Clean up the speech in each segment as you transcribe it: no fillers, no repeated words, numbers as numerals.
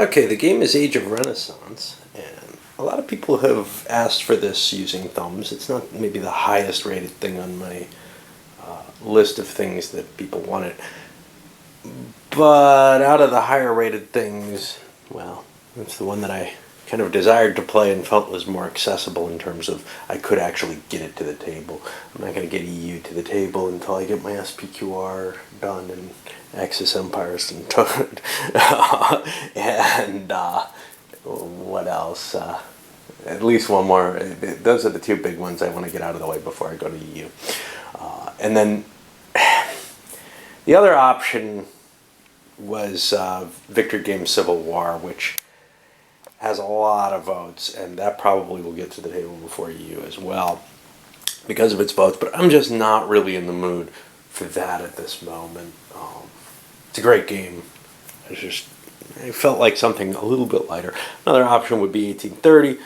Okay, the game is Age of Renaissance, and a lot of people have asked for this using thumbs. It's not maybe the highest rated thing on my list of things that people wanted, but out of the higher rated things, well, it's the one that I kind of desired to play and felt was more accessible in terms of I could actually get it to the table. I'm not going to get EU to the table until I get my SPQR done and Axis Empires and and what else? At least one more. Those are the two big ones I want to get out of the way before I go to EU. And then the other option was Victor Game Civil War, which has a lot of votes, and that probably will get to the table before EU as well because of its votes, but I'm just not really in the mood for that at this moment. It's a great game. I felt like something a little bit lighter. Another option would be 1830,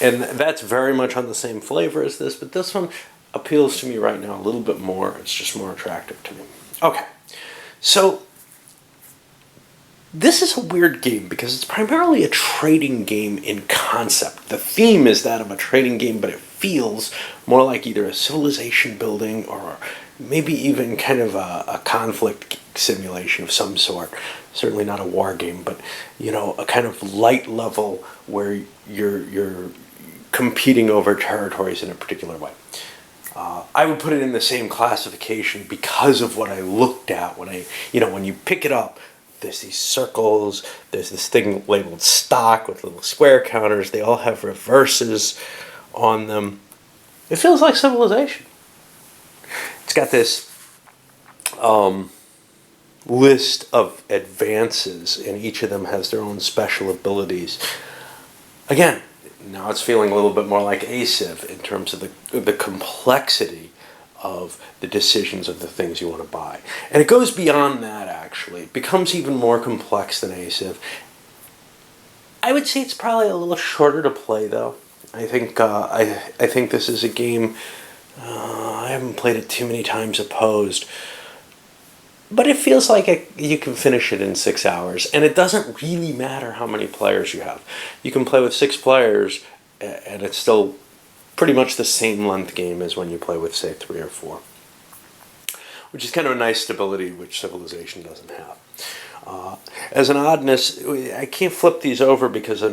and that's very much on the same flavor as this, but this one appeals to me right now a little bit more. It's just more attractive to me. Okay, so this is a weird game because it's primarily a trading game in concept. The theme is that of a trading game, but it feels more like either a civilization building or maybe even kind of a conflict simulation of some sort. Certainly not a war game, but a kind of light level where you're competing over territories in a particular way. I would put it in the same classification because of what I looked at when you pick it up. There's these circles, there's this thing labeled stock with little square counters. They all have reverses on them. It feels like Civilization. It's got this list of advances, and each of them has their own special abilities. Again, now it's feeling a little bit more like ACIV in terms of the complexity of the decisions of the things you want to buy. And it goes beyond that, actually. It becomes even more complex than ACIV. I would say it's probably a little shorter to play, though. I think I think this is a game, I haven't played it too many times opposed, but it feels like you can finish it in 6 hours, and it doesn't really matter how many players you have. You can play with 6 players, and it's still pretty much the same length game as when you play with, say, 3 or 4, which is kind of a nice stability which Civilization doesn't have. As an oddness, I can't flip these over because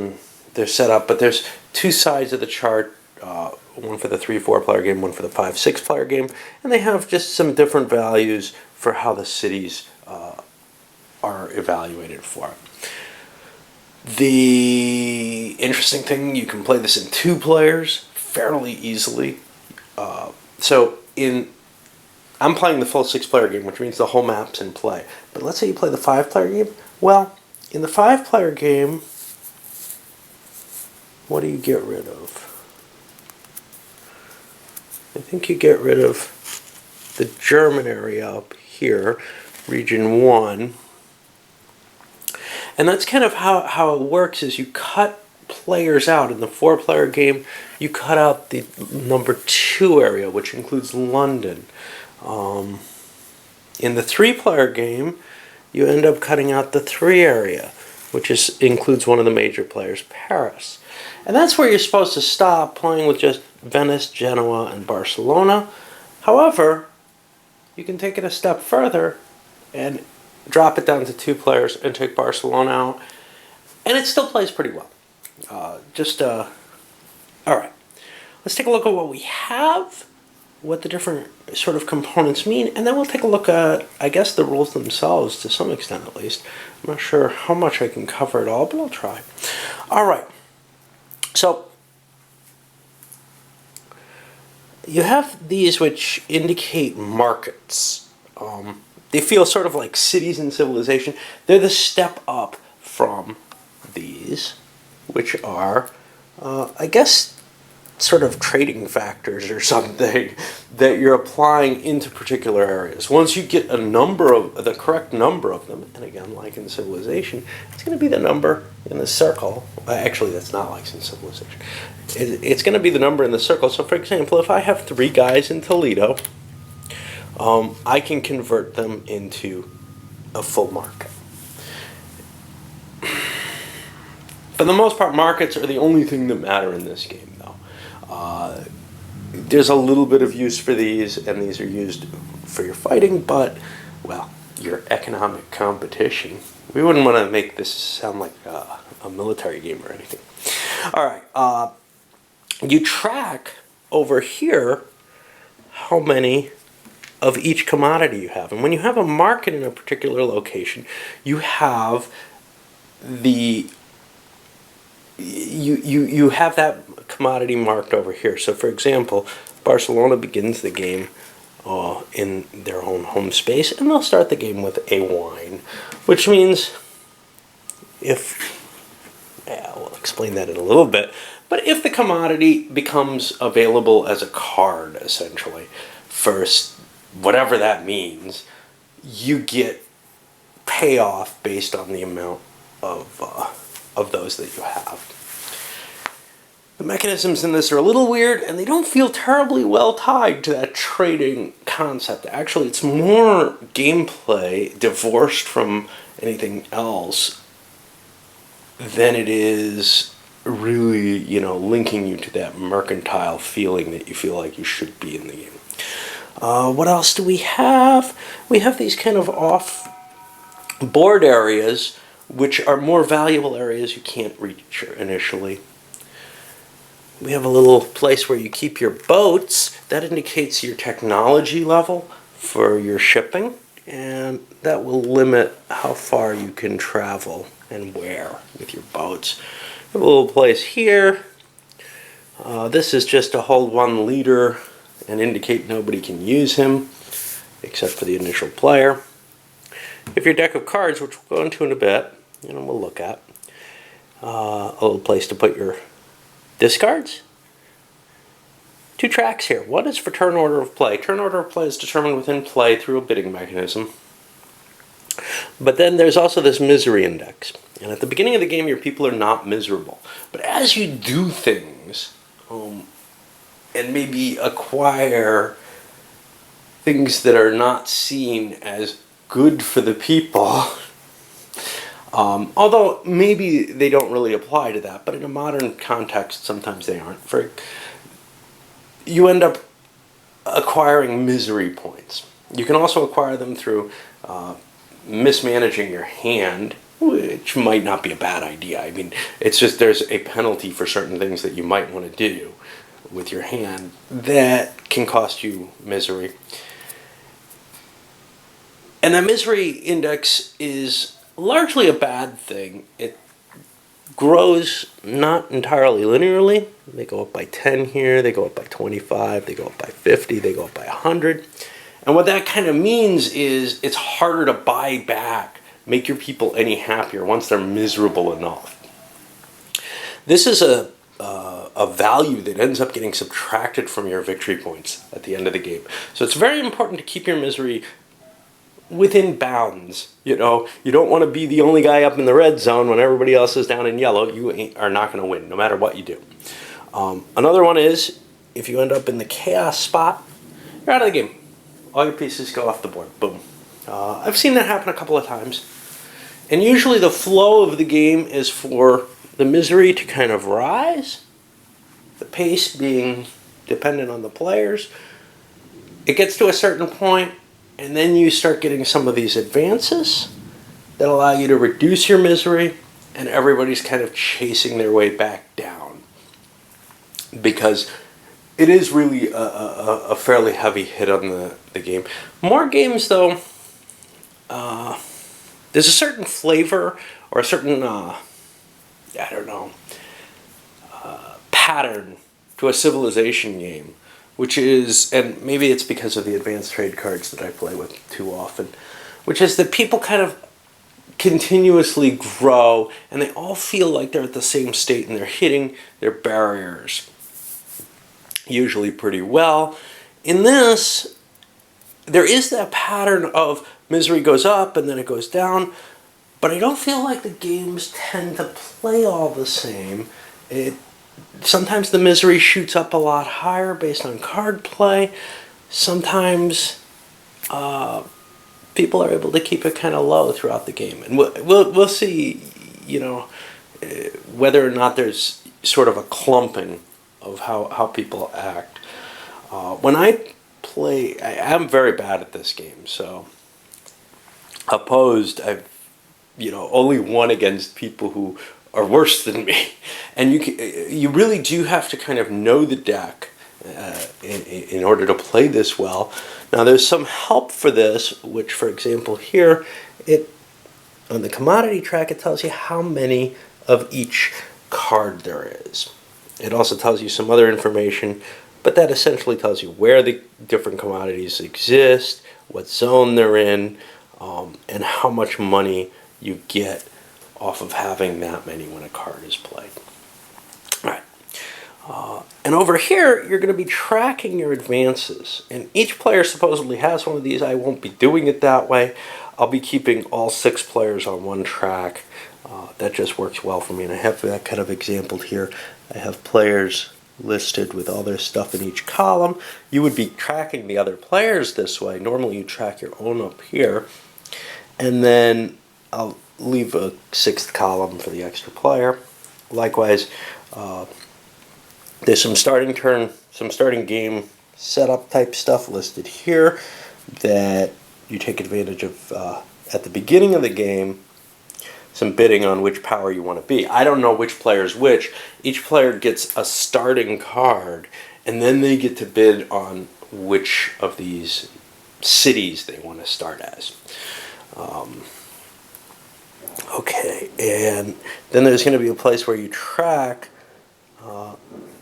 they're set up, but there's 2 sides of the chart, one for the 3-4 player game, one for the 5-6 player game, and they have just some different values for how the cities are evaluated for it. The interesting thing, you can play this in 2 players fairly easily. I'm playing the full 6-player game, which means the whole map's in play. But let's say you play the 5-player game. Well, in the 5-player game, what do you get rid of? I think you get rid of the German area up here, region 1. And that's kind of how it works, is you cut players out. In the 4-player game, you cut out the number 2 area, which includes London. In the 3-player game, you end up cutting out the 3 area, which includes one of the major players, Paris. And that's where you're supposed to stop, playing with just Venice, Genoa, and Barcelona. However, you can take it a step further and drop it down to 2 players and take Barcelona out, and it still plays pretty well. All right. Let's take a look at what we have, what the different sort of components mean, and then we'll take a look at, I guess, the rules themselves to some extent at least. I'm not sure how much I can cover it all, but I'll try. All right. So you have these which indicate markets. They feel sort of like cities in Civilization. They're the step up from these, which are, I guess, sort of trading factors or something that you're applying into particular areas. Once you get the correct number of them, and again, like in Civilization, it's going to be the number in the circle. Actually, that's not like in Civilization. It's going to be the number in the circle. So, for example, if I have 3 guys in Toledo, I can convert them into a full market. For the most part, markets are the only thing that matter in this game, though. There's a little bit of use for these, and these are used for your fighting, but, well, your economic competition. We wouldn't want to make this sound like a military game or anything. All right, you track over here how many of each commodity you have. And when you have a market in a particular location, you have you have that commodity marked over here. So for example, Barcelona begins the game in their own home space, and they'll start the game with a wine, which means we'll explain that in a little bit, but if the commodity becomes available as a card, essentially, first, whatever that means, you get payoff based on the amount of those that you have. The mechanisms in this are a little weird, and they don't feel terribly well tied to that trading concept. Actually, it's more gameplay divorced from anything else than it is really, linking you to that mercantile feeling that you feel like you should be in the game. What else do we have? We have these kind of off-board areas, which are more valuable areas you can't reach initially. We have a little place where you keep your boats. That indicates your technology level for your shipping, and that will limit how far you can travel and where with your boats. We have a little place here. This is just to hold one leader and indicate nobody can use him except for the initial player. If your deck of cards, which we'll go into in a bit, we'll look at, a little place to put your discards. Two tracks here. One is for turn order of play. Turn order of play is determined within play through a bidding mechanism. But then there's also this misery index. And at the beginning of the game, your people are not miserable. But as you do things, and maybe acquire things that are not seen as good for the people, although maybe they don't really apply to that, but in a modern context, sometimes they aren't. You end up acquiring misery points. You can also acquire them through mismanaging your hand, which might not be a bad idea. I mean, it's just there's a penalty for certain things that you might want to do with your hand that can cost you misery. And that misery index is largely a bad thing. It grows not entirely linearly. They go up by 10 here, they go up by 25, they go up by 50, they go up by 100. And what that kind of means is it's harder to buy back, make your people any happier once they're miserable enough. This is a value that ends up getting subtracted from your victory points at the end of the game. So it's very important to keep your misery within bounds. You don't want to be the only guy up in the red zone when everybody else is down in yellow. You are not going to win, no matter what you do. Another one is, if you end up in the chaos spot, you're out of the game. All your pieces go off the board. Boom. I've seen that happen a couple of times. And usually the flow of the game is for the misery to kind of rise, the pace being dependent on the players. It gets to a certain point, and then you start getting some of these advances that allow you to reduce your misery, and everybody's kind of chasing their way back down. Because it is really a fairly heavy hit on the game. More games, though, there's a certain flavor or a certain, pattern to a Civilization game, which is, and maybe it's because of the advanced trade cards that I play with too often, which is that people kind of continuously grow, and they all feel like they're at the same state, and they're hitting their barriers usually pretty well. In this, there is that pattern of misery goes up and then it goes down, but I don't feel like the games tend to play all the same. Sometimes the misery shoots up a lot higher based on card play. Sometimes people are able to keep it kind of low throughout the game, and we'll see. whether or not there's sort of a clumping of how people act. When I play, I'm very bad at this game, so opposed, I've only won against people who are worse than me, and you really do have to kind of know the deck in order to play this well. Now, there's some help for this, which, for example, here on the commodity track, it tells you how many of each card there is. It also tells you some other information, but that essentially tells you where the different commodities exist, what zone they're in, and how much money you get off of having that many when a card is played. All right. And over here, you're going to be tracking your advances. And each player supposedly has one of these. I won't be doing it that way. I'll be keeping all 6 players on one track. That just works well for me. And I have that kind of exampled here. I have players listed with all their stuff in each column. You would be tracking the other players this way. Normally you track your own up here. And then I'll leave a 6th column for the extra player. Likewise, there's some starting game setup type stuff listed here that you take advantage of at the beginning of the game. Some bidding on which power you want to be. I don't know which player is which. Each player gets a starting card, and then they get to bid on which of these cities they want to start as. Okay, and then there's going to be a place where you track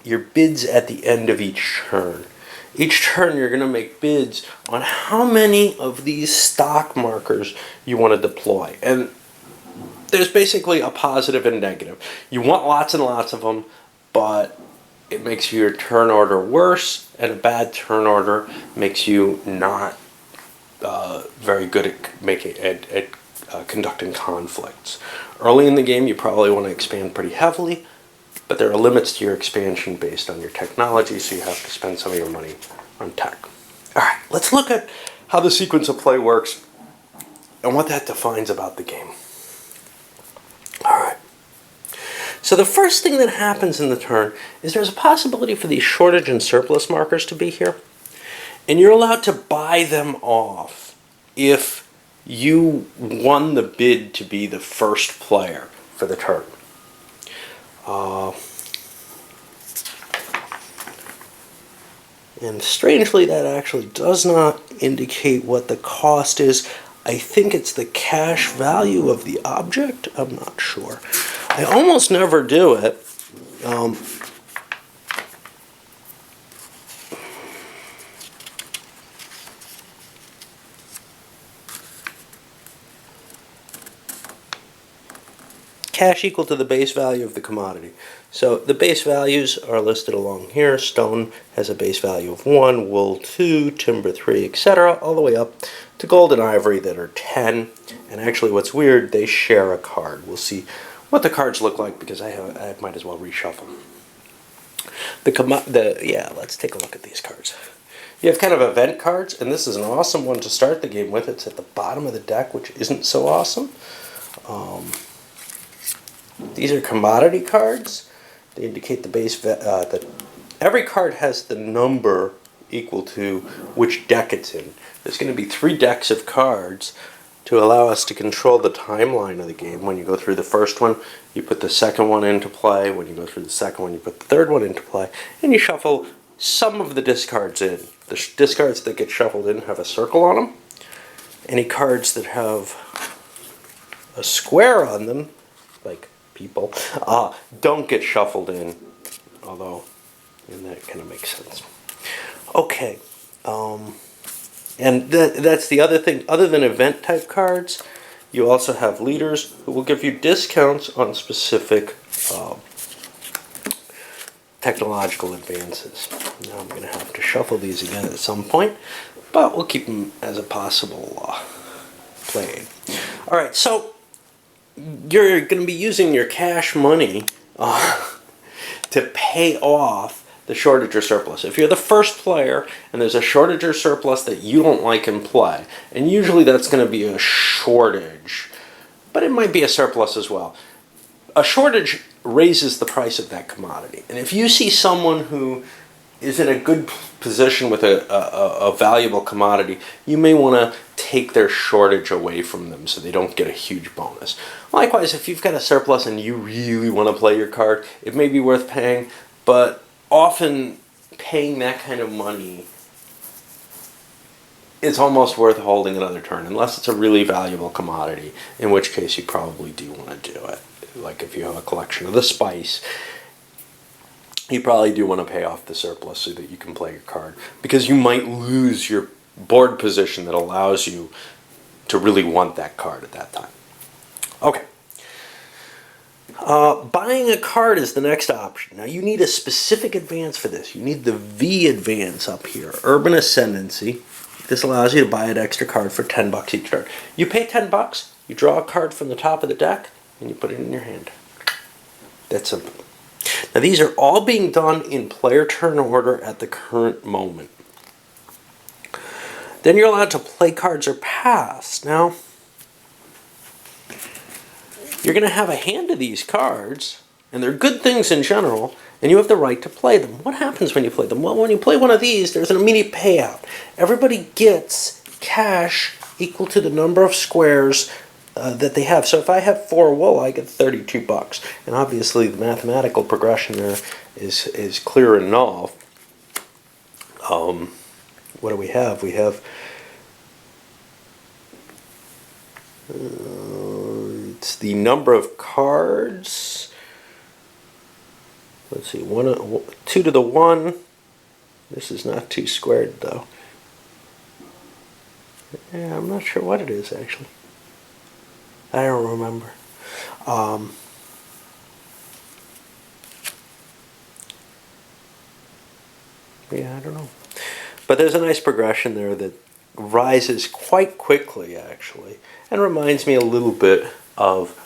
your bids at the end of each turn. Each turn you're going to make bids on how many of these stock markers you want to deploy. And there's basically a positive and negative. You want lots and lots of them, but it makes your turn order worse, and a bad turn order makes you not very good at conducting conflicts. Early in the game, you probably want to expand pretty heavily, but there are limits to your expansion based on your technology, so you have to spend some of your money on tech. All right, let's look at how the sequence of play works and what that defines about the game. All right. So the first thing that happens in the turn is there's a possibility for these shortage and surplus markers to be here. And you're allowed to buy them off if you won the bid to be the first player for the turn. And strangely, that actually does not indicate what the cost is. I think it's the cash value of the object. I'm not sure. I almost never do it. Cash equal to the base value of the commodity. So the base values are listed along here. Stone has a base value of 1, wool 2, timber 3, etc., all the way up to gold and ivory that are 10. And actually what's weird, they share a card. We'll see what the cards look like because I might as well reshuffle. Let's take a look at these cards. You have kind of event cards, and this is an awesome one to start the game with. It's at the bottom of the deck, which isn't so awesome. These are commodity cards. They indicate the base that every card has the number equal to which deck it's in. There's going to be 3 decks of cards to allow us to control the timeline of the game. When you go through the first one, you put the second one into play. When you go through the second one, you put the third one into play. And you shuffle some of the discards in. The discards that get shuffled in have a circle on them. Any cards that have a square on them, like people, don't get shuffled in, although that kind of makes sense. Okay, and that's the other thing. Other than event type cards, you also have leaders who will give you discounts on specific technological advances. Now I'm going to have to shuffle these again at some point, but we'll keep them as a possible play. All right, so you're going to be using your cash money to pay off the shortage or surplus. If you're the first player and there's a shortage or surplus that you don't like in play, and usually that's going to be a shortage, but it might be a surplus as well. a shortage raises the price of that commodity. And if you see someone who is in a good position with a valuable commodity, you may want to take their shortage away from them so they don't get a huge bonus. Likewise, if you've got a surplus and you really want to play your card, it may be worth paying, but often paying that kind of money, it's almost worth holding another turn, unless it's a really valuable commodity, in which case you probably do want to do it. Like if you have a collection of the spice, you probably do want to pay off the surplus so that you can play your card, because you might lose your board position that allows you to really want that card at that time. Okay. Buying a card is the next option. Now you need a specific advance for this. You need the V advance up here, Urban Ascendancy. This allows you to buy an extra card for $10 each turn. You pay $10, you draw a card from the top of the deck, and you put it in your hand. That's simple. Now these are all being done in player turn order at the current moment. Then you're allowed to play cards or pass. Now, you're going to have a hand of these cards, and they're good things in general, and you have the right to play them. What happens when you play them? Well, when you play one of these, there's an immediate payout. Everybody gets cash equal to the number of squares that they have. So if I have 4 wool, I get $32. And obviously the mathematical progression there is clear and null. What do we have? We have it's the number of cards. Let's see, 2 to the 1. This is not 2 squared though. Yeah, I'm not sure what it is actually. I don't remember. Yeah, I don't know. But there's a nice progression there that rises quite quickly, actually, and reminds me a little bit of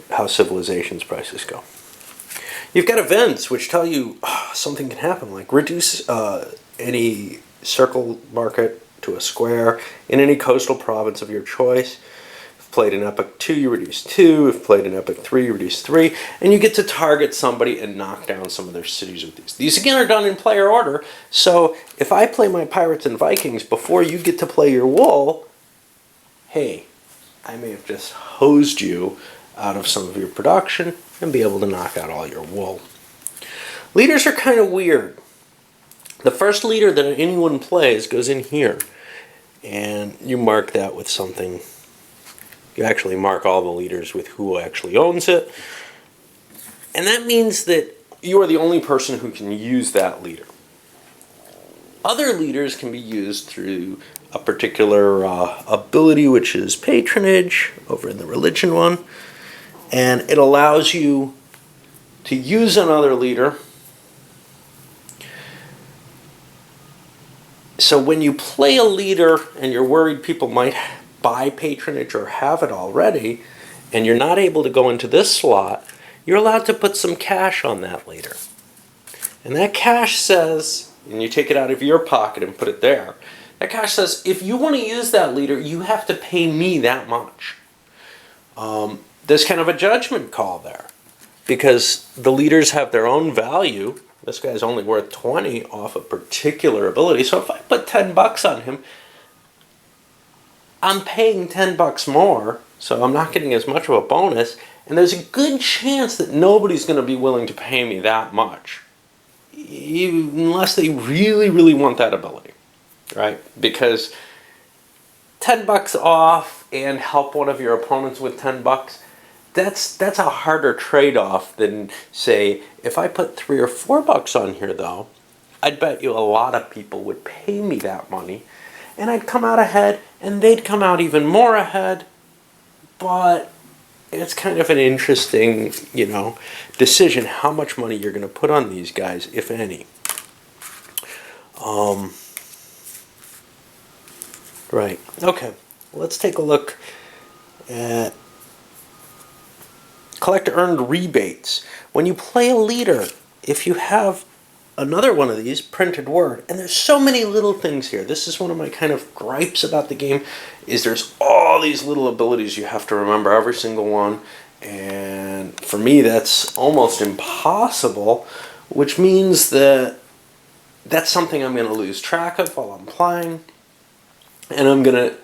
how Civilization's prices go. You've got events which tell you something can happen, like reduce any circle market to a square in any coastal province of your choice. If played in Epic 2, you reduce 2. If played in Epic 3, you reduce 3. And you get to target somebody and knock down some of their cities with these. These, again, are done in player order. So if I play my Pirates and Vikings before you get to play your wool, hey, I may have just hosed you out of some of your production and be able to knock out all your wool. Leaders are kind of weird. The first leader that anyone plays goes in here, and you mark that with something. You actually mark all the leaders with who actually owns it, and that means that you are the only person who can use that leader. Other leaders can be used through a particular ability, which is patronage, over in the religion one, and it allows you to use another leader. So when you play a leader and you're worried people might buy patronage or have it already, and you're not able to go into this slot, you're allowed to put some cash on that leader. And that cash says, and you take it out of your pocket and put it there, that cash says, if you want to use that leader, you have to pay me that much. There's kind of a judgment call there, because the leaders have their own value. This guy's only worth 20 off a particular ability. So if I put $10 on him, I'm paying $10 more, so I'm not getting as much of a bonus, and there's a good chance that nobody's going to be willing to pay me that much, unless they really, really want that ability, right? Because $10 off and help one of your opponents with $10, that's a harder trade-off than, say, if I put $3 or $4 on here, though, I'd bet you a lot of people would pay me that money, and I'd come out ahead, and they'd come out even more ahead. But it's kind of an interesting, decision how much money you're going to put on these guys, if any. Right. Okay. Let's take a look at collect earned rebates. When you play a leader, if you have another one of these, printed word, and there's so many little things here. This is one of my kind of gripes about the game, is there's all these little abilities you have to remember, every single one, And for me, that's almost impossible, which means that that's something I'm going to lose track of while I'm playing, and I'm going to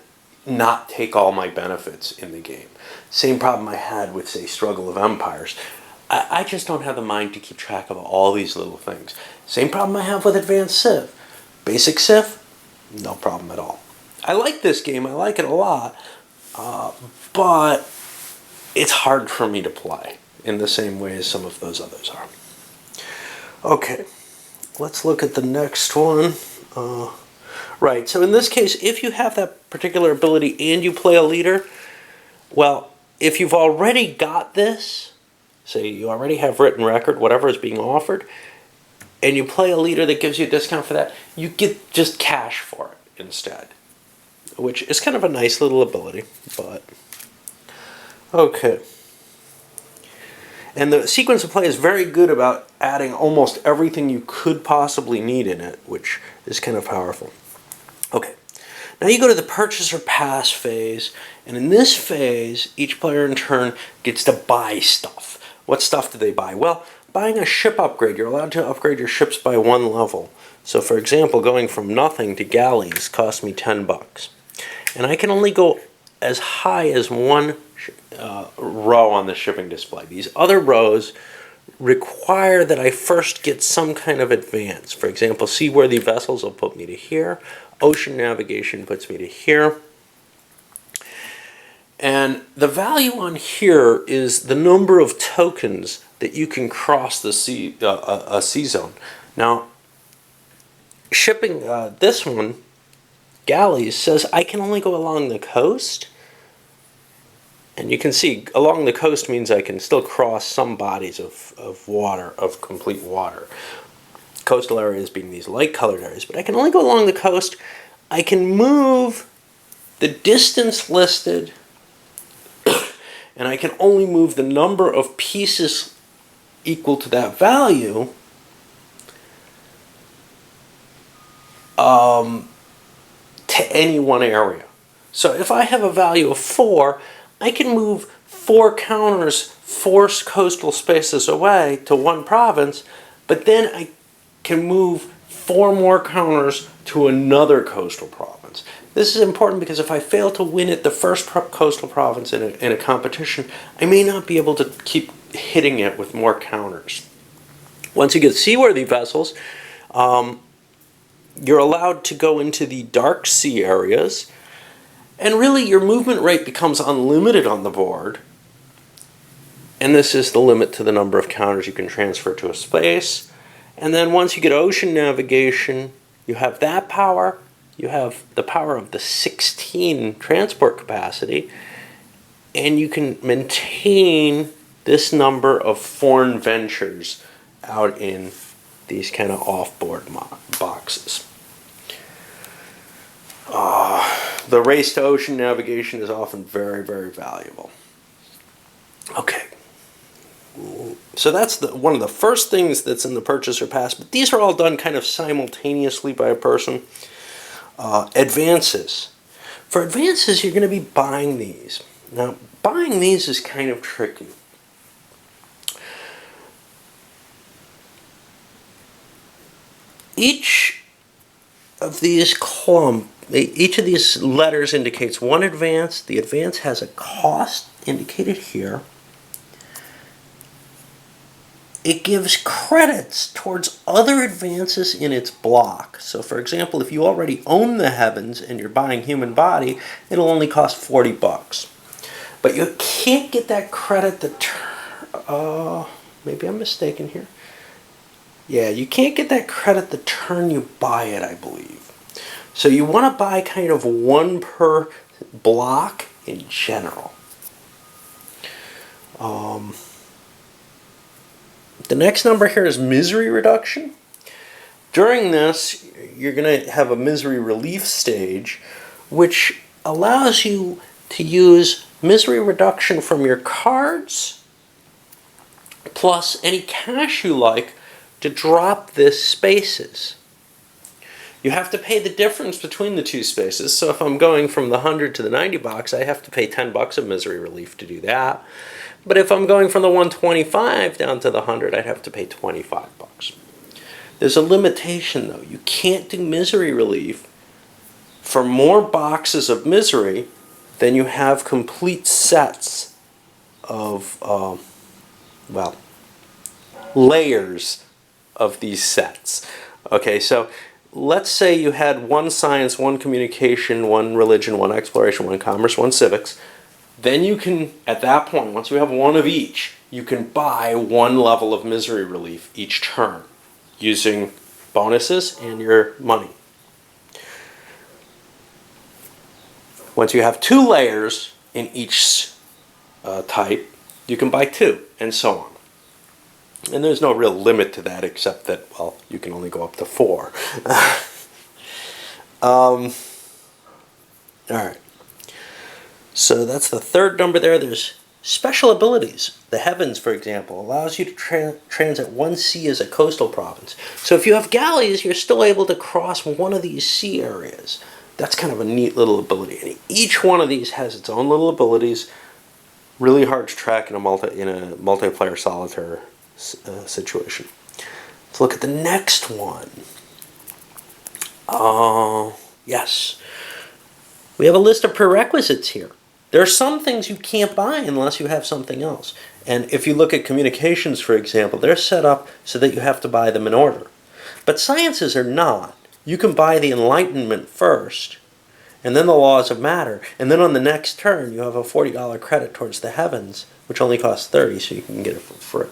not take all my benefits in the game. Same problem I had with, say, Struggle of Empires. I just don't have the mind to keep track of all these little things. Same problem I have with Advanced Civ. Basic Civ, no problem at all. I like this game, I like it a lot, but it's hard for me to play in the same way as some of those others are. Okay, let's look at the next one. Right, so in this case, if you have that particular ability and you play a leader, well, if you've already got this, say you already have written record, whatever is being offered, and you play a leader that gives you a discount for that, you get just cash for it instead, which is kind of a nice little ability, but okay. And the sequence of play is very good about adding almost everything you could possibly need in it, which is kind of powerful. Okay, now you go to the purchase or pass phase, and in this phase, each player in turn gets to buy stuff. What stuff do they buy? Well, buying a ship upgrade, you're allowed to upgrade your ships by 1 level. So for example, going from nothing to galleys cost me 10 bucks. And I can only go as high as one row on the shipping display. These other rows require that I first get some kind of advance. For example, seaworthy vessels will put me to here. Ocean navigation puts me to here. And the value on here is the number of tokens that you can cross the sea, a sea zone. Now, shipping this one, galleys, says I can only go along the coast. And you can see along the coast means I can still cross some bodies of water, of complete water. Coastal areas being these light colored areas, but I can only go along the coast. I can move the distance listed, and I can only move the number of pieces equal to that value to any one area. So if I have a value of 4, I can move 4 counters 4 coastal spaces away to one province, but then I can move 4 more counters to another coastal province. This is important because if I fail to win at the first coastal province in a competition, I may not be able to keep hitting it with more counters. Once you get seaworthy vessels, you're allowed to go into the dark sea areas, and really your movement rate becomes unlimited on the board. And this is the limit to the number of counters you can transfer to a space. And then once you get ocean navigation, you have that power. You have the power of the 16 transport capacity, and you can maintain this number of foreign ventures out in these kind of off-board boxes. The race to ocean navigation is often very, very valuable. Okay. So that's one of the first things that's in the purchase or pass, but these are all done kind of simultaneously by a person. Advances. For advances, you're going to be buying these. Now, buying these is kind of tricky. Each of these letters indicates one advance. The advance has a cost indicated here. It gives credits towards other advances in its block. So for example, if you already own the heavens and you're buying human body, it'll only cost 40 bucks. But you can't get that credit maybe I'm mistaken here. Yeah, you can't get that credit the turn you buy it, I believe. So you want to buy kind of 1 per block in general. The next number here is misery reduction. During this, you're going to have a misery relief stage, which allows you to use misery reduction from your cards, plus any cash you like, to drop this spaces. You have to pay the difference between the two spaces. So if I'm going from the 100 to the 90 box, I have to pay $10 of misery relief to do that. But if I'm going from the 125 down to the 100, I'd have to pay $25. There's a limitation, though. You can't do misery relief for more boxes of misery than you have complete sets of, well, layers of these sets. Okay, so let's say you had one science, one communication, one religion, one exploration, one commerce, one civics. Then you can, at that point, once you have one of each, you can buy one level of misery relief each turn using bonuses and your money. Once you have two layers in each type, you can buy two, and so on. And there's no real limit to that, except that, well, you can only go up to 4. All right. So that's the third number there. There's special abilities. The heavens, for example, allows you to transit one sea as a coastal province. So if you have galleys, you're still able to cross one of these sea areas. That's kind of a neat little ability. And each one of these has its own little abilities. Really hard to track in a multiplayer solitaire situation. Let's look at the next one. Yes. We have a list of prerequisites here. There are some things you can't buy unless you have something else. And if you look at communications, for example, they're set up so that you have to buy them in order. But sciences are not. You can buy the Enlightenment first, and then the laws of matter. And then on the next turn, you have a $40 credit towards the heavens, which only costs $30, so you can get it for free.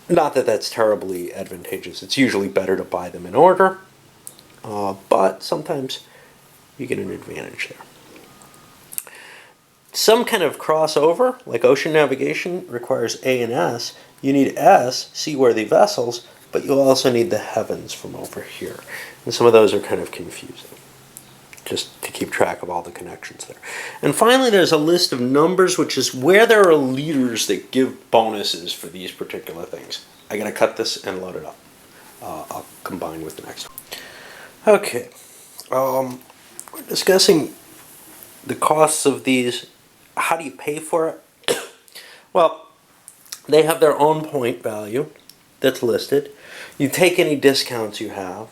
Not that that's terribly advantageous. It's usually better to buy them in order, but sometimes you get an advantage there. Some kind of crossover, like ocean navigation, requires A and S. You need S, seaworthy vessels, but you also need the heavens from over here. And some of those are kind of confusing, just to keep track of all the connections there. And finally, there's a list of numbers, which is where there are leaders that give bonuses for these particular things. I gotta cut this and load it up. I'll combine with the next one. Okay, we're discussing the costs of these. How do you pay for it? Well, they have their own point value that's listed. You take any discounts you have,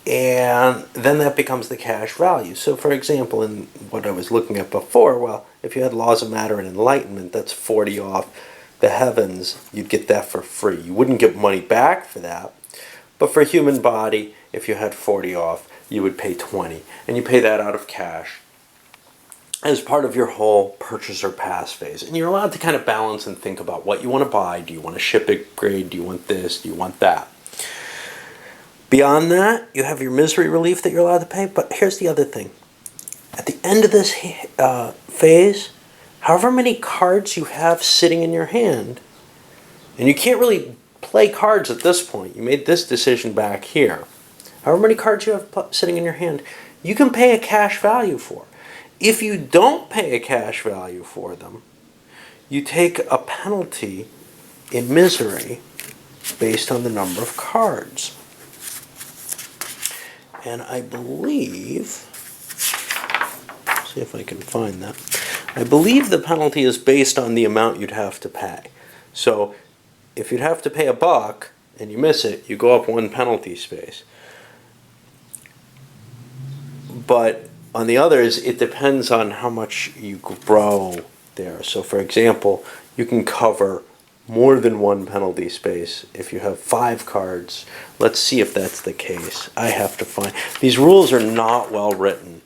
and then that becomes the cash value. So for example, in what I was looking at before, well, if you had laws of matter and enlightenment, that's 40 off the heavens, you'd get that for free. You wouldn't get money back for that, but for human body, if you had 40 off, you would pay 20, and you pay that out of cash as part of your whole purchase or pass phase. And you're allowed to kind of balance and think about what you want to buy. Do you want a ship upgrade? Do you want this? Do you want that? Beyond that, you have your misery relief that you're allowed to pay. But here's the other thing. At the end of this phase, however many cards you have sitting in your hand, and you can't really play cards at this point. You made this decision back here. However many cards you have sitting in your hand, you can pay a cash value for. If you don't pay a cash value for them, you take a penalty in misery based on the number of cards. And I believe, see if I can find that. I believe the penalty is based on the amount you'd have to pay. So if you'd have to pay $1 and you miss it, you go up 1 penalty space. But on the others, it depends on how much you grow there. So for example, you can cover more than 1 penalty space if you have 5 cards. Let's see if that's the case. I have to find. These rules are not well written.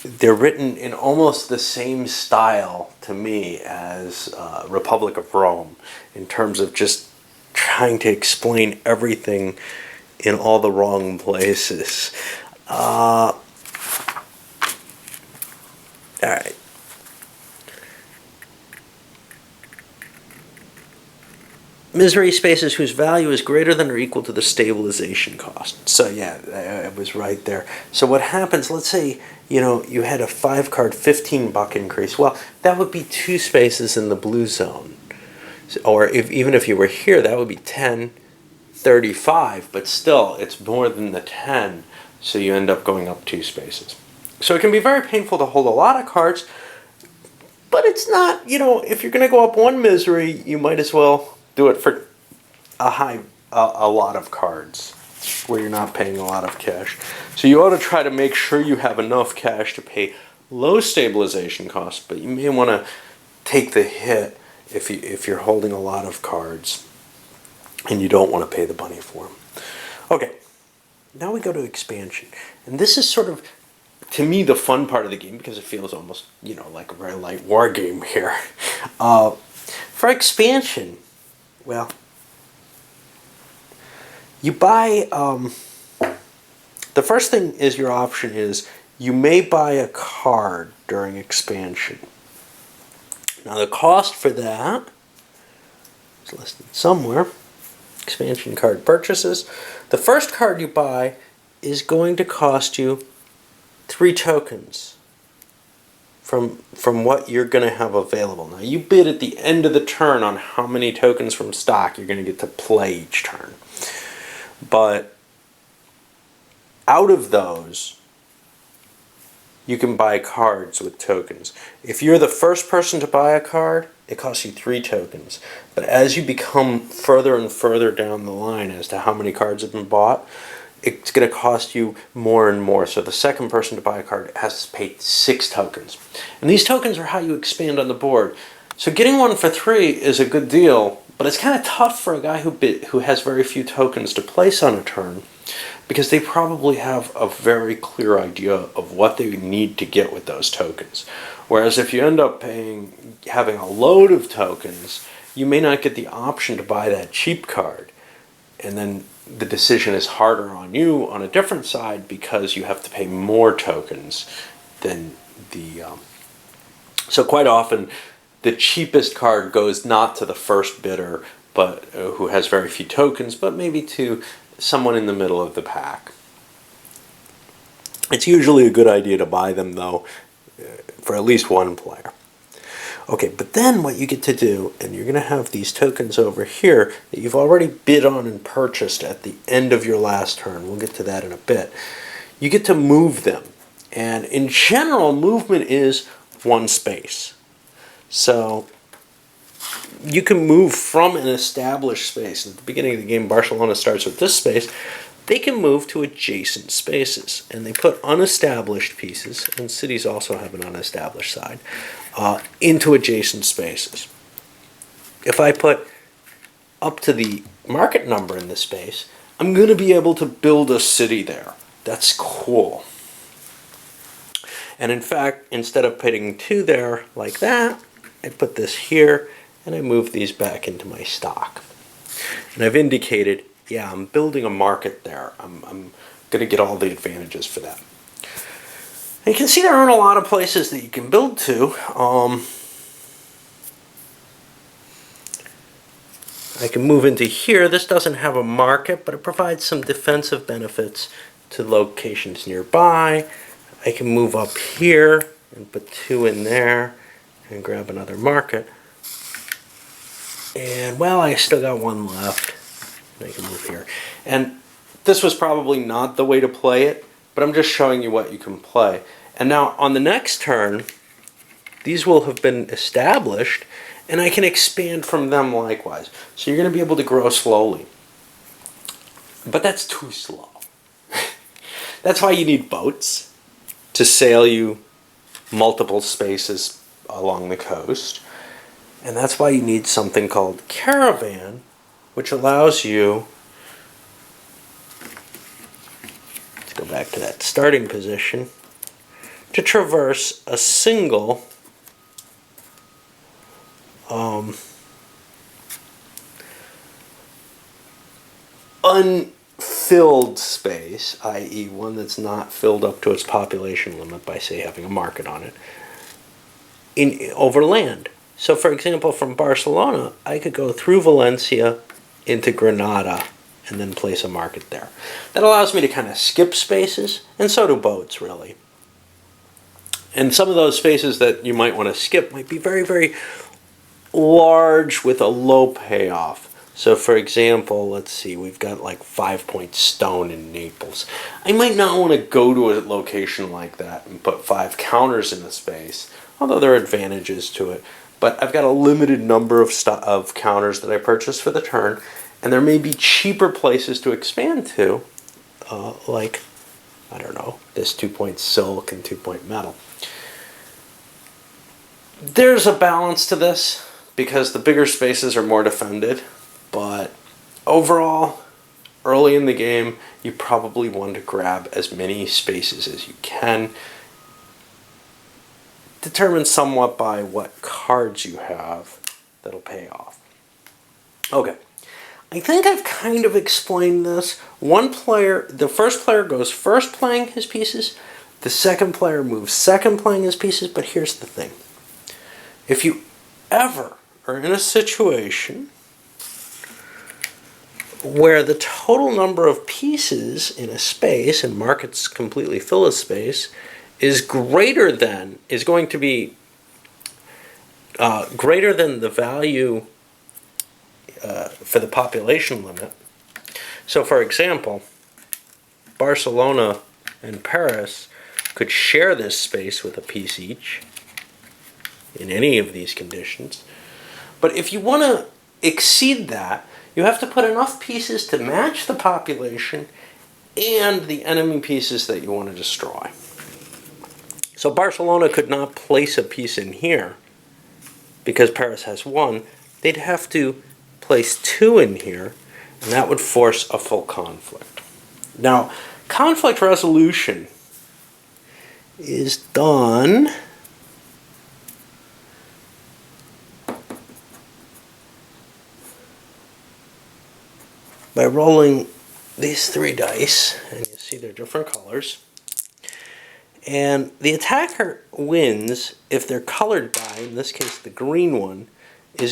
They're written in almost the same style to me as Republic of Rome, in terms of just trying to explain everything in all the wrong places. All right. Misery spaces whose value is greater than or equal to the stabilization cost. So yeah, I was right there. So what happens, let's say, you had a 5 card $15 increase. Well, that would be 2 spaces in the blue zone. Or even if you were here, that would be 1035, but still, it's more than the 10, so you end up going up 2 spaces. So it can be very painful to hold a lot of cards, but it's not, if you're going to go up 1 misery, you might as well do it for a lot of cards where you're not paying a lot of cash. So you ought to try to make sure you have enough cash to pay low stabilization costs, but you may want to take the hit if you're holding a lot of cards and you don't want to pay the money for them. Okay, now we go to expansion. And this is sort of, to me, the fun part of the game because it feels almost, like a very light war game here. For expansion, well, you buy, the first thing is your option is you may buy a card during expansion. Now the cost for that is listed somewhere. Expansion card purchases. The first card you buy is going to cost you 3 tokens from what you're going to have available. Now you bid at the end of the turn on how many tokens from stock you're going to get to play each turn. But out of those, you can buy cards with tokens. If you're the first person to buy a card, it costs you 3 tokens. But as you become further and further down the line as to how many cards have been bought, it's going to cost you more and more. So the second person to buy a card has to pay 6 tokens. And these tokens are how you expand on the board. So getting one for 3 is a good deal, but it's kind of tough for a guy who has very few tokens to place on a turn, because they probably have a very clear idea of what they need to get with those tokens. Whereas if you end up having a load of tokens, you may not get the option to buy that cheap card. And then the decision is harder on you on a different side because you have to pay more tokens than the... So quite often, the cheapest card goes not to the first bidder, but who has very few tokens, but maybe to someone in the middle of the pack. It's usually a good idea to buy them, though, for at least one player. Okay, but then what you get to do, and you're going to have these tokens over here that you've already bid on and purchased at the end of your last turn. We'll get to that in a bit. You get to move them. And in general, movement is 1 space. So you can move from an established space. At the beginning of the game, Barcelona starts with this space. They can move to adjacent spaces, and they put unestablished pieces, and cities also have an unestablished side, into adjacent spaces. If I put up to the market number in this space, I'm going to be able to build a city there. That's cool. And in fact, instead of putting 2 there like that, I put this here, and I move these back into my stock. And I've indicated, yeah, I'm building a market there. I'm going to get all the advantages for that. And you can see there aren't a lot of places that you can build to. I can move into here. This doesn't have a market, but it provides some defensive benefits to locations nearby. I can move up here and put 2 in there and grab another market. And, well, I still got 1 left. I can move here. And this was probably not the way to play it, but I'm just showing you what you can play. And now, on the next turn, these will have been established, and I can expand from them likewise. So you're going to be able to grow slowly. But that's too slow. That's why you need boats to sail you multiple spaces along the coast. And that's why you need something called caravan, which allows you to go back to that starting position to traverse a single unfilled space, i.e. one that's not filled up to its population limit by, say, having a market on it, over land. So, for example, from Barcelona, I could go through Valencia into Granada and then place a market there. That allows me to kind of skip spaces, and so do boats, really. And some of those spaces that you might want to skip might be very, very large with a low payoff. So for example, let's see, we've got like 5-point stone in Naples. I might not want to go to a location like that and put 5 counters in a space, although there are advantages to it. But I've got a limited number of counters that I purchased for the turn, and there may be cheaper places to expand to, like, I don't know, this 2-point silk and 2-point metal. There's a balance to this, because the bigger spaces are more defended, but overall, early in the game, you probably want to grab as many spaces as you can, determined somewhat by what cards you have that'll pay off. Okay, I think I've kind of explained this. The first player goes first playing his pieces, the second player moves second playing his pieces, but here's the thing. If you ever are in a situation where the total number of pieces in a space, and markets completely fill a space, is going to be greater than the value for the population limit. So for example, Barcelona and Paris could share this space with a piece each in any of these conditions. But if you want to exceed that, you have to put enough pieces to match the population and the enemy pieces that you want to destroy. So Barcelona could not place a piece in here because Paris has 1. They'd have to place 2 in here, and that would force a full conflict. Now, conflict resolution is done by rolling these 3 dice, and you see they're different colors. And the attacker wins if their colored die, in this case the green one, is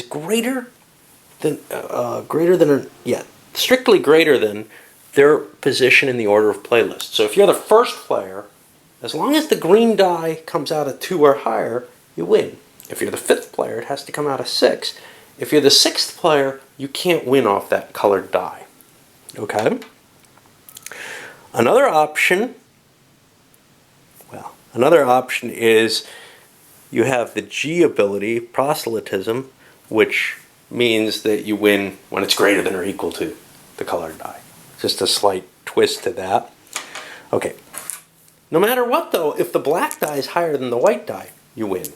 strictly greater than their position in the order of playlist. So if you're the first player, as long as the green die comes out at 2 or higher, you win. If you're the 5th player, it has to come out at 6. If you're the 6th player, you can't win off that colored die. Okay? Another option is you have the G ability, proselytism, which means that you win when it's greater than or equal to the colored die. Just a slight twist to that. Okay. No matter what, though, if the black die is higher than the white die, you win.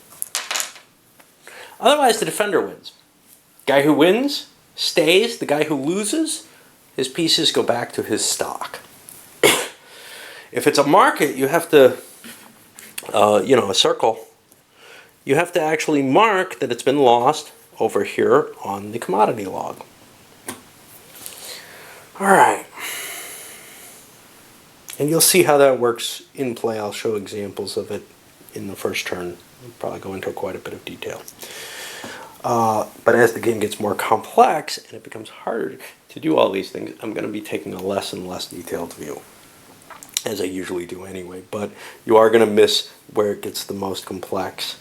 Otherwise, the defender wins. Guy who wins stays. The guy who loses, his pieces go back to his stock. If it's a market, you have to, a circle, you have to actually mark that it's been lost over here on the commodity log. All right. And you'll see how that works in play. I'll show examples of it in the first turn. I'll probably go into quite a bit of detail. But as the game gets more complex and it becomes harder to do all these things, I'm going to be taking a less and less detailed view, as I usually do anyway. But you are going to miss where it gets the most complex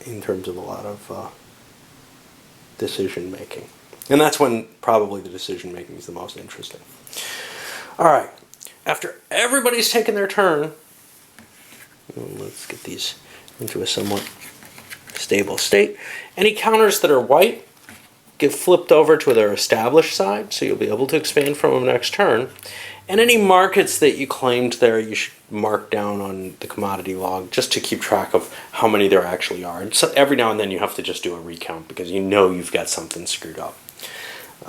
in terms of a lot of decision making. And that's when probably the decision making is the most interesting. All right, after everybody's taken their turn, let's get these into a somewhat stable state. Any counters that are white get flipped over to their established side, so you'll be able to expand from them next turn. And any markets that you claimed there, you should mark down on the commodity log just to keep track of how many there actually are. And so every now and then you have to just do a recount because you know you've got something screwed up.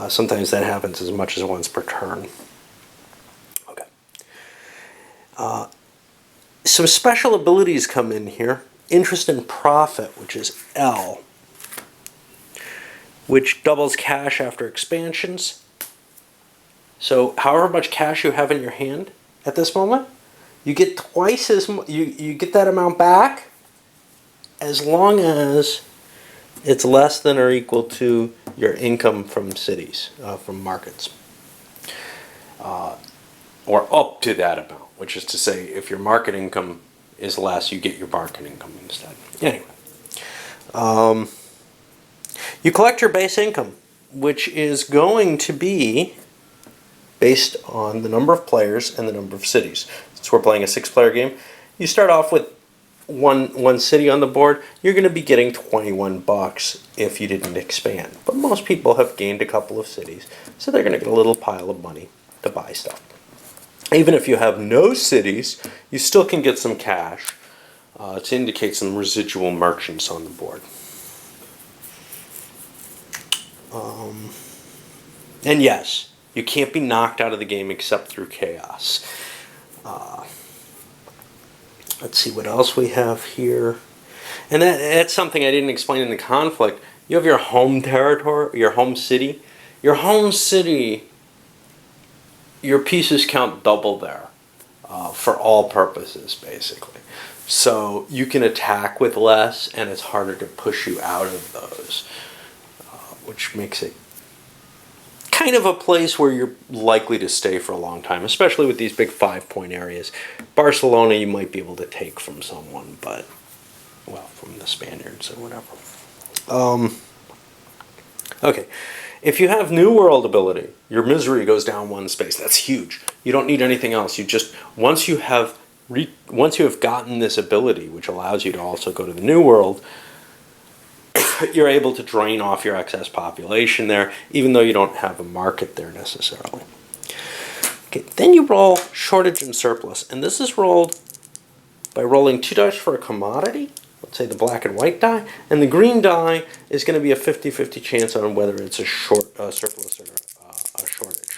Sometimes that happens as much as once per turn. Okay. Some special abilities come in here. Interest and profit, which is L, which doubles cash after expansions. So however much cash you have in your hand at this moment, you get twice as you get that amount back as long as it's less than or equal to your income from cities, from markets. Or up to that amount, which is to say if your market income is less, you get your market income instead. Anyway, You collect your base income, which is going to be based on the number of players and the number of cities. Since we're playing a 6-player game, you start off with one city on the board. You're going to be getting 21 bucks if you didn't expand. But most people have gained a couple of cities, so they're going to get a little pile of money to buy stuff. Even if you have no cities, you still can get some cash to indicate some residual merchants on the board. And yes, you can't be knocked out of the game except through chaos. Let's see what else we have here. And that's something I didn't explain in the conflict. You have your home territory, your home city. Your home city, your pieces count double there for all purposes, basically. So you can attack with less, and it's harder to push you out of those, which makes it kind of a place where you're likely to stay for a long time, especially with these big 5-point areas. Barcelona you might be able to take from someone, but, well, from the Spaniards or whatever. Okay, if you have New World ability, your misery goes down 1 space. That's huge. You don't need anything else. You just, once you have gotten this ability, which allows you to also go to the New World, you're able to drain off your excess population there, even though you don't have a market there necessarily. Okay, then you roll shortage and surplus, and this is rolled by rolling 2 dice for a commodity, let's say the black and white die, and the green die is going to be a 50-50 chance on whether it's a surplus or a shortage.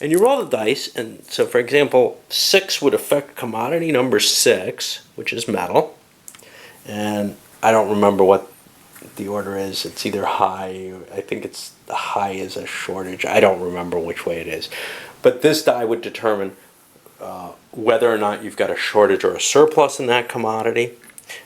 And you roll the dice, and so for example, 6 would affect commodity number 6, which is metal, and I don't remember what the order is. It's either high, I think it's the high is a shortage. I don't remember which way it is. But this die would determine whether or not you've got a shortage or a surplus in that commodity.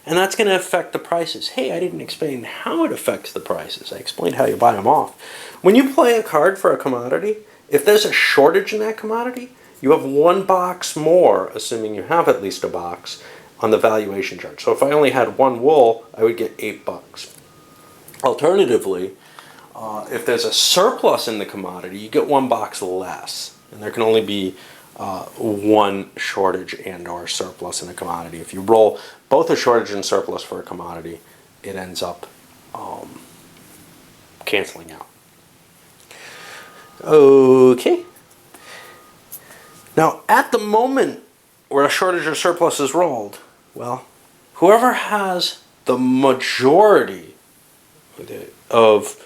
And that's going to affect the prices. Hey, I didn't explain how it affects the prices. I explained how you buy them off. When you play a card for a commodity, if there's a shortage in that commodity, you have 1 box more, assuming you have at least a box, on the valuation chart. So if I only had 1 wool, I would get 8 bucks. Alternatively, if there's a surplus in the commodity, you get 1 box less, and there can only be 1 shortage and or surplus in a commodity. If you roll both a shortage and surplus for a commodity, it ends up canceling out. Okay. Now, at the moment where a shortage or surplus is rolled, well, whoever has the majority of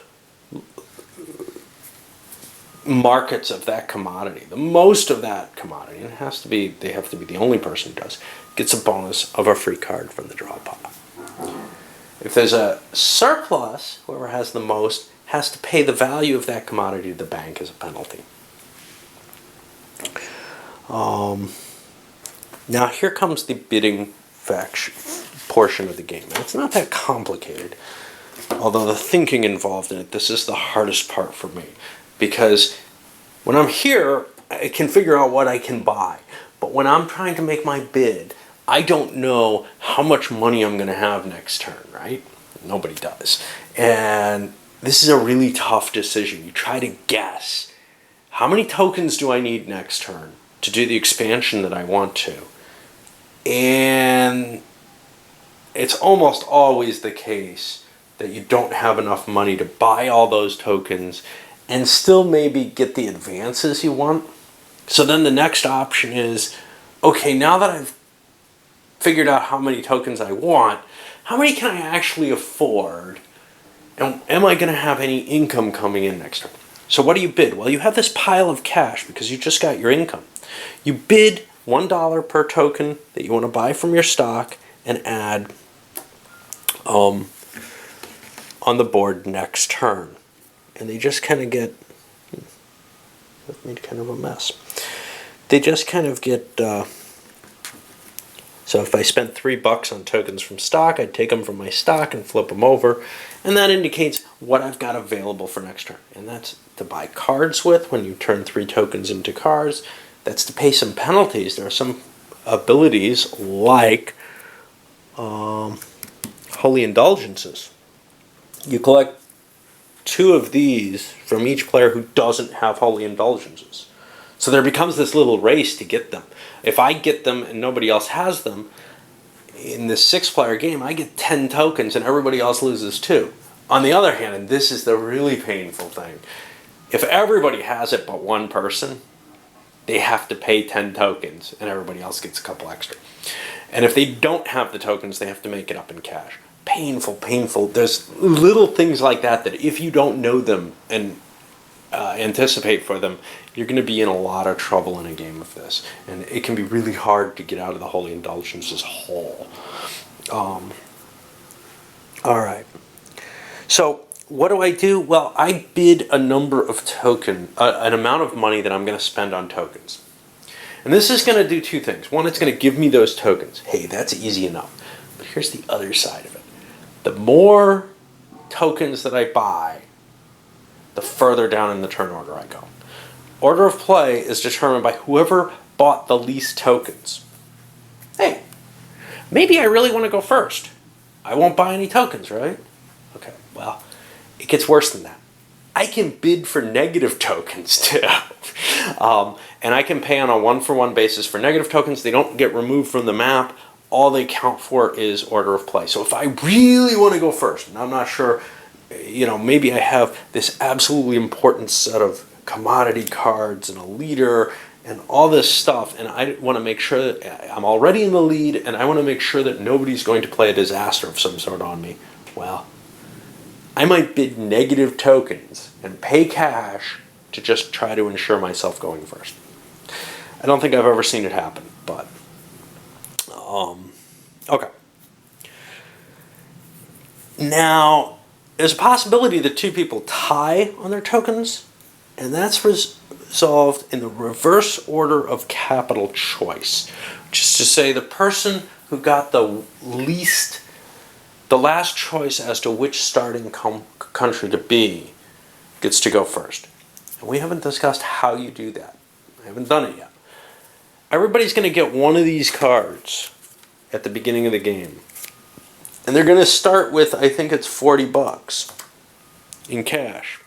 markets of that commodity, the most of that commodity, and they have to be the only person who does, gets a bonus of a free card from the draw pot. If there's a surplus, whoever has the most has to pay the value of that commodity to the bank as a penalty. Now here comes the bidding portion of the game. Now, it's not that complicated, although the thinking involved in it, this is the hardest part for me. Because when I'm here, I can figure out what I can buy. But when I'm trying to make my bid, I don't know how much money I'm going to have next turn, right? Nobody does. And this is a really tough decision. You try to guess, how many tokens do I need next turn to do the expansion that I want to? And it's almost always the case that you don't have enough money to buy all those tokens and still maybe get the advances you want. So then the next option is, okay, now that I've figured out how many tokens I want, how many can I actually afford? And am I going to have any income coming in next turn? So what do you bid? Well, you have this pile of cash because you just got your income. You bid $1 per token that you want to buy from your stock and add on the board next turn. And they just kind of get, that made kind of a mess. They just kind of get, so if I spent $3 on tokens from stock, I'd take them from my stock and flip them over. And that indicates what I've got available for next turn. And that's to buy cards with when you turn 3 tokens into cards. That's to pay some penalties. There are some abilities like Holy Indulgences You collect 2 of these from each player who doesn't have Holy Indulgences. So there becomes this little race to get them. If I get them and nobody else has them, in this 6-player game, I get 10 tokens and everybody else loses 2. On the other hand, and this is the really painful thing, if everybody has it but one person, they have to pay 10 tokens and everybody else gets a couple extra. And if they don't have the tokens, they have to make it up in cash. Painful, painful. There's little things like that if you don't know them and anticipate for them, you're going to be in a lot of trouble in a game of this. And it can be really hard to get out of the Holy Indulgences hole. Alright. So, what do? Well, I bid a number of an amount of money that I'm going to spend on tokens. And this is going to do 2 things. One, it's going to give me those tokens. Hey, that's easy enough. But here's the other side of it. The more tokens that I buy, the further down in the turn order I go. Order of play is determined by whoever bought the least tokens. Hey, maybe I really want to go first. I won't buy any tokens, right? Okay, well, it gets worse than that. I can bid for negative tokens too. And I can pay on a 1-for-1 basis for negative tokens. They don't get removed from the map. All they count for is order of play. So if I really want to go first, and I'm not sure, maybe I have this absolutely important set of commodity cards and a leader and all this stuff, and I want to make sure that I'm already in the lead, and I want to make sure that nobody's going to play a disaster of some sort on me. Well, I might bid negative tokens and pay cash to just try to ensure myself going first. I don't think I've ever seen it happen, but okay. Now, there's a possibility that 2 people tie on their tokens, and that's resolved in the reverse order of capital choice, which is to say the person who got the last choice as to which starting country to be gets to go first. And we haven't discussed how you do that. I haven't done it yet. Everybody's going to get one of these cards at the beginning of the game. And they're going to start with, I think it's $40 in cash.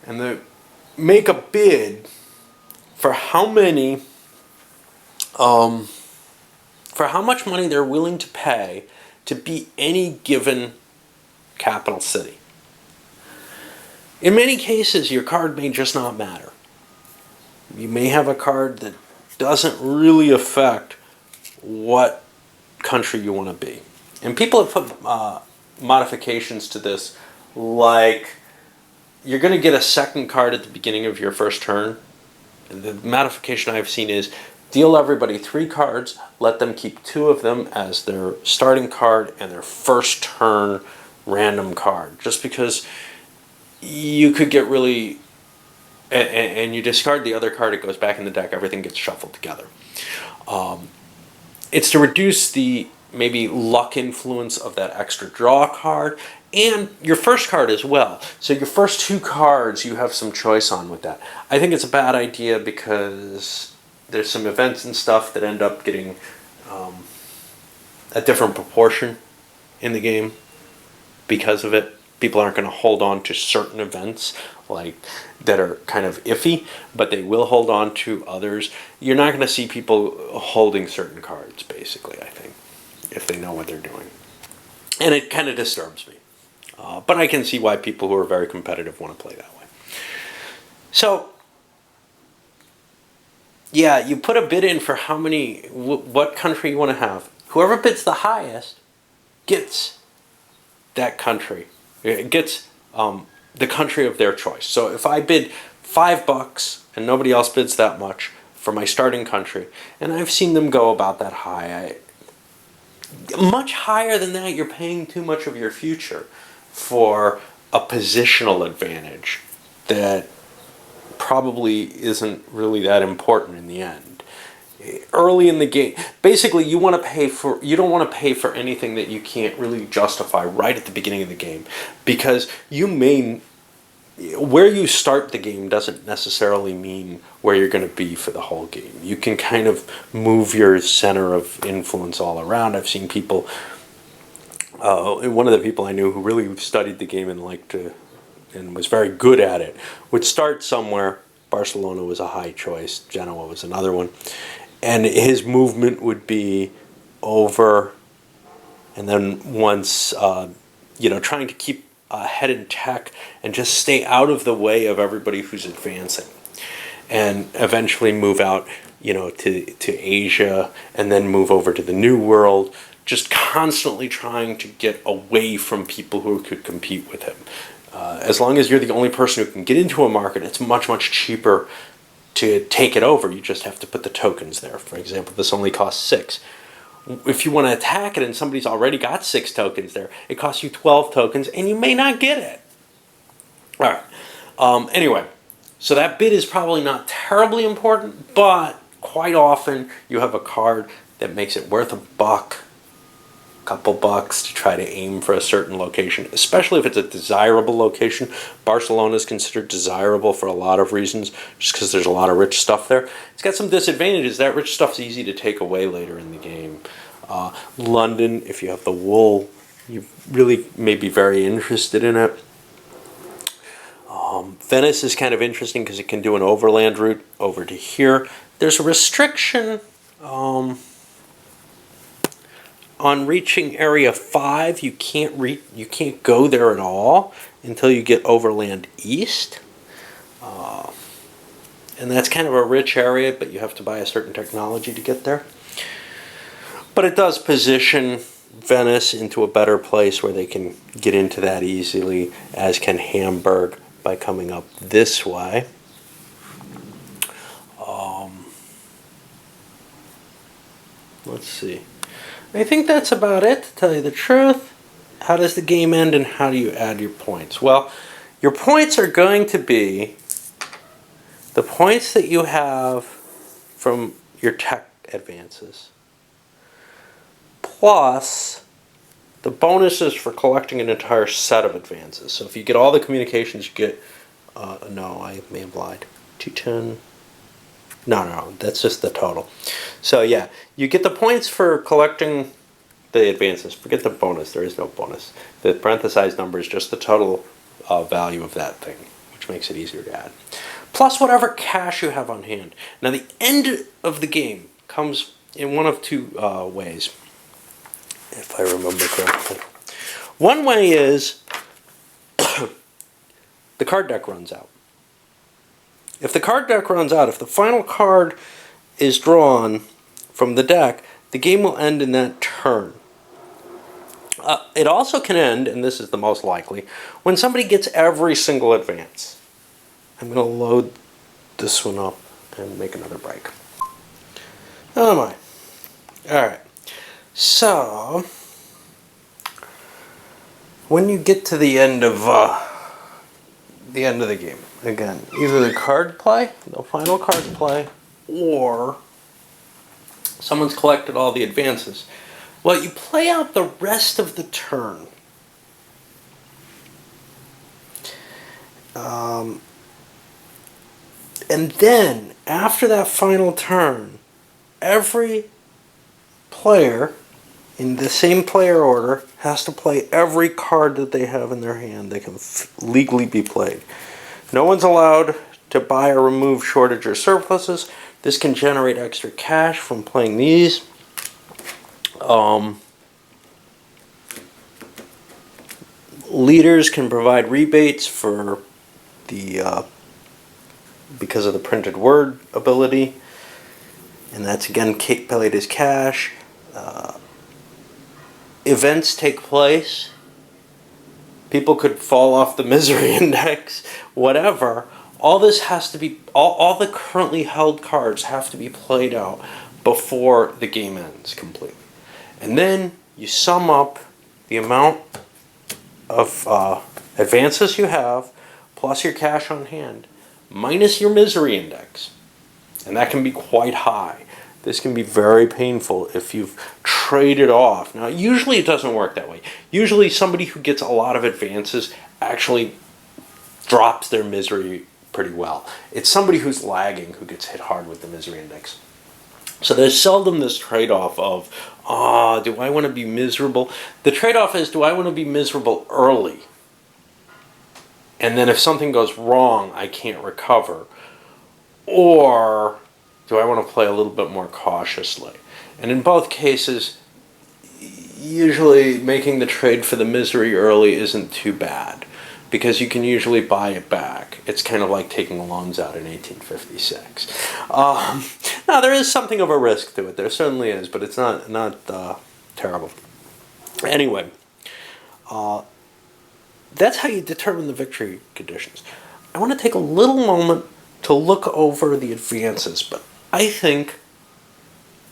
And they make a bid for how much money they're willing to pay to beat any given capital city. In many cases, your card may just not matter. You may have a card that doesn't really affect what country you want to be. And people have put modifications to this, like you're going to get a second card at the beginning of your first turn. And the modification I've seen is deal everybody 3 cards, let them keep 2 of them as their starting card and their first turn random card. Just because you could get really... And you discard the other card, it goes back in the deck, everything gets shuffled together. It's to reduce the maybe luck influence of that extra draw card, and your first card as well. So your first 2 cards you have some choice on with that. I think it's a bad idea because there's some events and stuff that end up getting a different proportion in the game because of it. People aren't going to hold on to certain events that are kind of iffy, but they will hold on to others. You're not going to see people holding certain cards, basically, I think, if they know what they're doing. And it kind of disturbs me. But I can see why people who are very competitive want to play that way. So, yeah, you put a bid in for what country you want to have. Whoever bids the highest gets that country. It gets the country of their choice. So if I bid $5 and nobody else bids that much for my starting country, and I've seen them go about that high, much higher than that, you're paying too much of your future for a positional advantage that probably isn't really that important in the end. Early in the game, basically you don't want to pay for anything that you can't really justify right at the beginning of the game, because where you start the game doesn't necessarily mean where you're going to be for the whole game. You can kind of move your center of influence all around. I've seen people and one of the people I knew who really studied the game and liked to, and was very good at it, would start somewhere. Barcelona was a high choice. Genoa was another one. And his movement would be over, and then once, trying to keep head in tech and just stay out of the way of everybody who's advancing. And eventually move out, to Asia, and then move over to the New World, just constantly trying to get away from people who could compete with him. As long as you're the only person who can get into a market, it's much, much cheaper to take it over. You just have to put the tokens there. For example, this only costs 6. If you want to attack it and somebody's already got 6 tokens there, it costs you 12 tokens, and you may not get it. All right. Anyway, so that bid is probably not terribly important, but quite often you have a card that makes it worth $1, couple bucks to try to aim for a certain location, especially if it's a desirable location. Barcelona is considered desirable for a lot of reasons, just because there's a lot of rich stuff there. It's got some disadvantages. That rich stuff's easy to take away later in the game. London, if you have the wool, you really may be very interested in it. Venice is kind of interesting because it can do an overland route over to here. There's a restriction on reaching Area 5. You can't go there at all until you get overland east. And that's kind of a rich area, but you have to buy a certain technology to get there. But it does position Venice into a better place where they can get into that easily, as can Hamburg by coming up this way. Let's see. I think that's about it, to tell you the truth. How does the game end, and how do you add your points? Well, your points are going to be the points that you have from your tech advances, plus the bonuses for collecting an entire set of advances. So if you get all the communications, you get, no, I may have lied, 210. No, that's just the total. So yeah, you get the points for collecting the advances. Forget the bonus, there is no bonus. The parenthesized number is just the total value of that thing, which makes it easier to add. Plus whatever cash you have on hand. Now the end of the game comes in one of two ways, if I remember correctly. One way is the card deck runs out. If the card deck runs out, if the final card is drawn from the deck, the game will end in that turn. It also can end, and this is the most likely, when somebody gets every single advance. I'm going to load this one up and make another break. Oh my. Alright. So, when you get to the end of the game, again, either the card play, the final card play, or someone's collected all the advances. Well, you play out the rest of the turn. And then, after that final turn, every player, in the same player order, has to play every card that they have in their hand that can legally be played. No one's allowed to buy or remove shortage or surpluses. This can generate extra cash from playing these. Leaders can provide rebates for the because of the printed word ability, and that's again played as cash. Events take place. People could fall off the misery index, whatever. All this has to be, all the currently held cards have to be played out before the game ends completely. And then you sum up the amount of advances you have, plus your cash on hand, minus your misery index. And that can be quite high. This can be very painful if you've traded off. Now, usually it doesn't work that way. Usually somebody who gets a lot of advances actually drops their misery pretty well. It's somebody who's lagging who gets hit hard with the misery index. So there's seldom this trade-off of, do I want to be miserable? The trade-off is, do I want to be miserable early? And then if something goes wrong, I can't recover. Or do I want to play a little bit more cautiously? And in both cases, usually making the trade for the misery early isn't too bad, because you can usually buy it back. It's kind of like taking loans out in 1856. Now, there is something of a risk to it. There certainly is, but it's not terrible. Anyway, that's how you determine the victory conditions. I want to take a little moment to look over the advances, but I think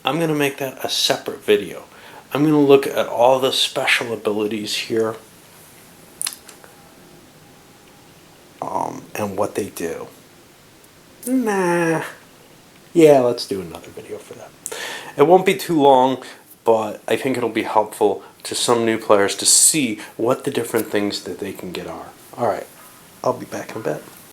I'm going to make that a separate video. I'm going to look at all the special abilities here and what they do. Yeah, let's do another video for that. It won't be too long, but I think it'll be helpful to some new players to see what the different things that they can get are. Alright, I'll be back in a bit.